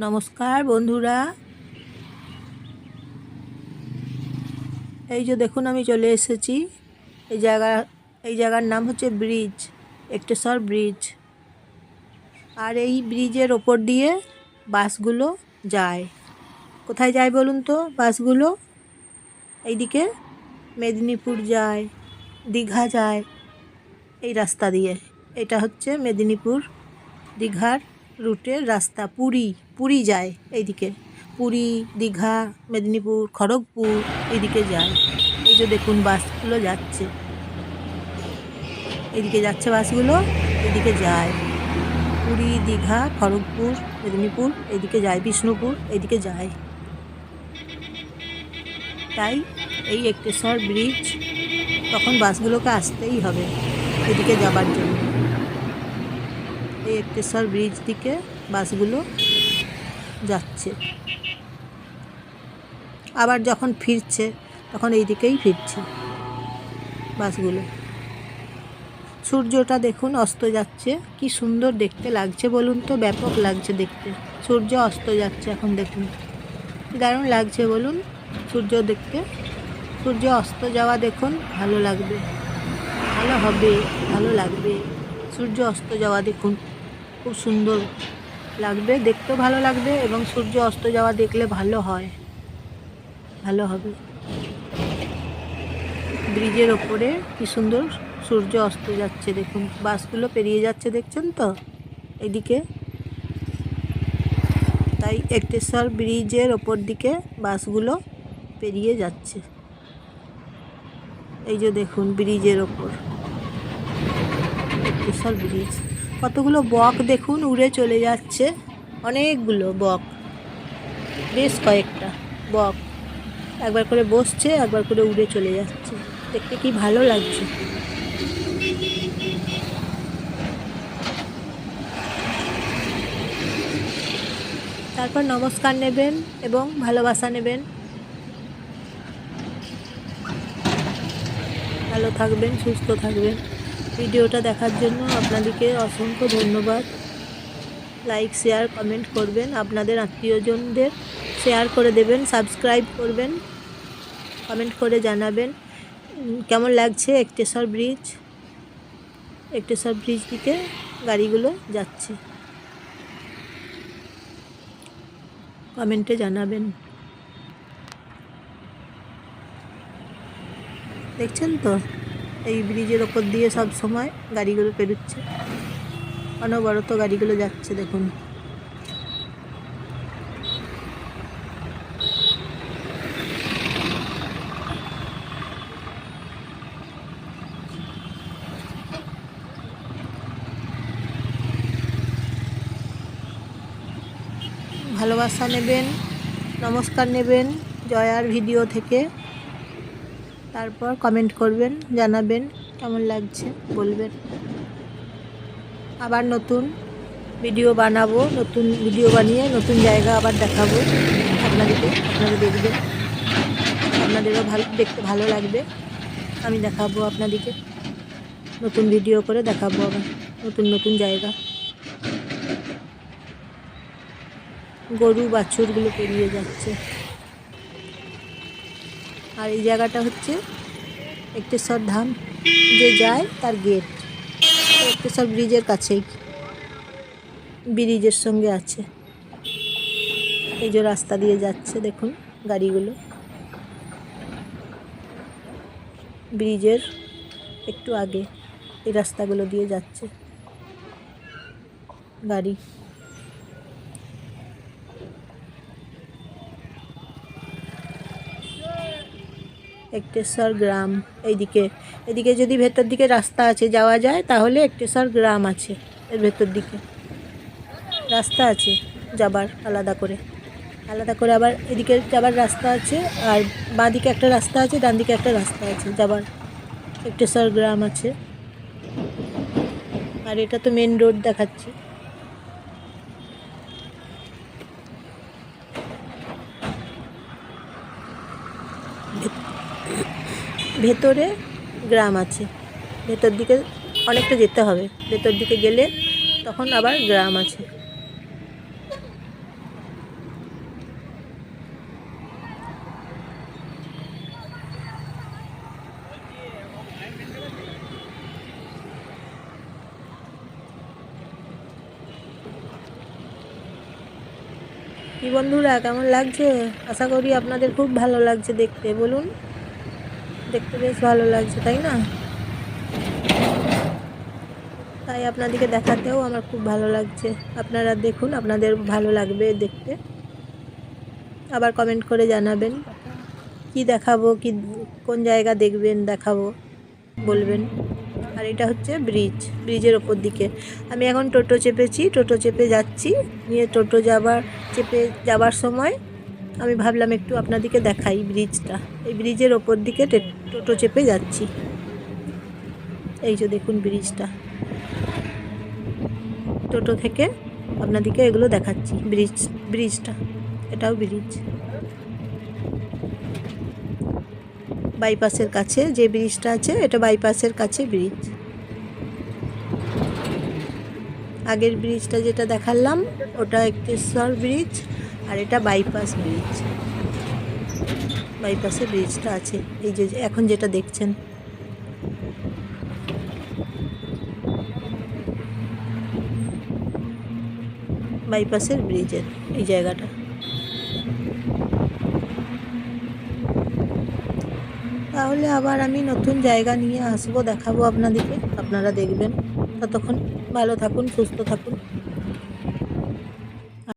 নমস্কার বন্ধুরা, এই যে দেখুন আমি চলে এসেছি। এই জায়গার নাম হচ্ছে ব্রিজ, একটেশ্বর ব্রিজ। আর এই ব্রিজের ওপর দিয়ে বাসগুলো যায়। কোথায় যায় বলুন তো বাসগুলো? এইদিকে মেদিনীপুর যায়, দীঘা যায় এই রাস্তা দিয়ে। এটা হচ্ছে মেদিনীপুর দীঘার রুটের রাস্তা। পুরী যায় এইদিকে, পুরী, দীঘা, মেদিনীপুর, খড়গপুর এইদিকে যায়। এই যে দেখুন বাসগুলো যাচ্ছে, এইদিকে যাচ্ছে বাসগুলো, এইদিকে যায় পুরী, দীঘা, খড়গপুর, মেদিনীপুর এইদিকে যায়, বিষ্ণুপুর এইদিকে যায়। তাই এই একটেশ্বর ব্রিজ, তখন বাসগুলোকে আসতেই হবে এদিকে যাবার জন্য। এই একটেশ্বর ব্রিজ দিকে বাসগুলো যাচ্ছে, আবার যখন ফিরছে তখন এই দিকেই ফিরছে বাসগুলো। সূর্যটা দেখুন অস্ত যাচ্ছে, কি সুন্দর দেখতে লাগছে বলুন তো, ব্যাপক লাগছে দেখতে। সূর্য অস্ত যাচ্ছে এখন, দেখুন দারুণ লাগছে বলুন সূর্য দেখতে। সূর্য অস্ত যাওয়া দেখুন, ভালো লাগবে, ভালো হবে, ভালো লাগবে। সূর্য অস্ত যাওয়া দেখুন, খুব সুন্দর লাগবে, দেখতেও ভালো লাগবে, এবং সূর্য অস্ত যাওয়া দেখলে ভালো হয়, ভালো হবে। ব্রিজের ওপরে কি সুন্দর সূর্য অস্ত যাচ্ছে দেখুন, বাসগুলো পেরিয়ে যাচ্ছে, দেখছেন তো এদিকে। তাই একটেশ্বর ব্রিজের ওপর দিকে বাসগুলো পেরিয়ে যাচ্ছে। এই যে দেখুন ব্রিজের ওপর একটেশ্বর ব্রিজ। কতগুলো বক দেখুন উড়ে চলে যাচ্ছে, অনেকগুলো বক, বেশ কয়েকটা বক একবার করে বসছে, একবার করে উড়ে চলে যাচ্ছে, দেখতে কি ভালো লাগছে। তারপর নমস্কার নেবেন এবং ভালোবাসা নেবেন। ভালো থাকবেন, সুস্থ থাকবেন। ভিডিওটা দেখার জন্য আপনাদেরকে অসংখ্য ধন্যবাদ। লাইক, শেয়ার, কমেন্ট করবেন, আপনাদের আত্মীয়জনদের শেয়ার করে দেবেন, সাবস্ক্রাইব করবেন, কমেন্ট করে জানাবেন কেমন লাগছে একটেশ্বর ব্রিজ। একটেশ্বর ব্রিজ দিকে গাড়িগুলো যাচ্ছে, কমেন্টে জানাবেন। দেখছেন তো এই ব্রিজের ওপর দিয়ে সব সময় গাড়িগুলো পেরোচ্ছে, অনবরত গাড়িগুলো যাচ্ছে দেখুন। ভালোবাসা নেবেন, নমস্কার নেবেন জয়ার ভিডিও থেকে। তারপর কমেন্ট করবেন, জানাবেন কেমন লাগছে, বলবেন। আবার নতুন ভিডিও বানাবো, নতুন ভিডিও বানিয়ে নতুন জায়গা আবার দেখাবো আপনাদেরকে। আপনারা দেখবেন, আপনাদেরও দেখতে ভালো লাগবে। আমি দেখাবো আপনাদেরকে, নতুন ভিডিও করে দেখাবো আবার নতুন নতুন জায়গা। গরু বাছুরগুলো পেরিয়ে যাচ্ছে। আর এই জায়গাটা হচ্ছে একটেশ্বর ধাম যে যায় তার গেট, একটেশ্বর ব্রিজের কাছেই, ব্রিজের সঙ্গে আছে। এই যে রাস্তা দিয়ে যাচ্ছে দেখুন গাড়িগুলো, ব্রিজের একটু আগে এই রাস্তাগুলো দিয়ে যাচ্ছে গাড়ি। একটেশ্বর গ্রাম এইদিকে, এদিকে যদি ভেতর দিকে রাস্তা আছে যাওয়া যায়, তাহলে একটেশ্বর গ্রাম আছে, এর ভেতর দিকে রাস্তা আছে যাবার, আলাদা করে আবার এদিকে যাবার রাস্তা আছে, আর বাঁ দিকে একটা রাস্তা আছে, ডান দিকে একটা রাস্তা আছে যাবার, একটেশ্বর গ্রাম আছে। আর এটা তো মেন রোড দেখাচ্ছে। ভেতরে গ্রাম আছে, ভেতর দিকে অনেকটা যেতে হবে, ভেতর দিকে গেলে তখন আবার গ্রাম আছে। কি বন্ধুরা, কেমন লাগছে? আশা করি আপনাদের খুব ভালো লাগছে দেখতে। বলুন, দেখতে বেশ ভালো লাগছে, তাই না? তাই আপনাদেরকে দেখাতেও আমার খুব ভালো লাগছে। আপনারা দেখুন, আপনাদের ভালো লাগবে দেখতে। আবার কমেন্ট করে জানাবেন কি দেখাবো, কি কোন জায়গা দেখবেন, দেখাবো বলবেন। আর এটা হচ্ছে ব্রিজের ওপর দিকে আমি এখন টোটো চেপেছি, টোটো চেপে যাচ্ছি। নিয়ে টোটো চেপে যাবার সময় আমি ভাবলাম একটু আপনাদেরকে দেখাই ব্রিজটা। এই ব্রিজের ওপর দিকে টোটো চেপে যাচ্ছি। এই যে দেখুন ব্রিজটা, টোটো থেকে আপনাদেরকে এগুলো দেখাচ্ছি। ব্রিজটা, এটাও ব্রিজ। বাইপাসের কাছে যে ব্রিজটা আছে, এটা বাইপাসের কাছে ব্রিজ। আগের ব্রিজটা যেটা দেখালাম ওটা এক্কেশ্বর ব্রিজ, আর এটা বাইপাস ব্রিজ। বাইপাসে ব্রিজটা আছে, এই যে এখন যেটা দেখছেন। বাইপাসের ব্রিজের এই জায়গাটা। তাহলে আবার আমি নতুন জায়গা নিয়ে আসবো, দেখাবো আপনাদেরকে, আপনারা দেখবেন। ততক্ষণ ভালো থাকুন, সুস্থ থাকুন।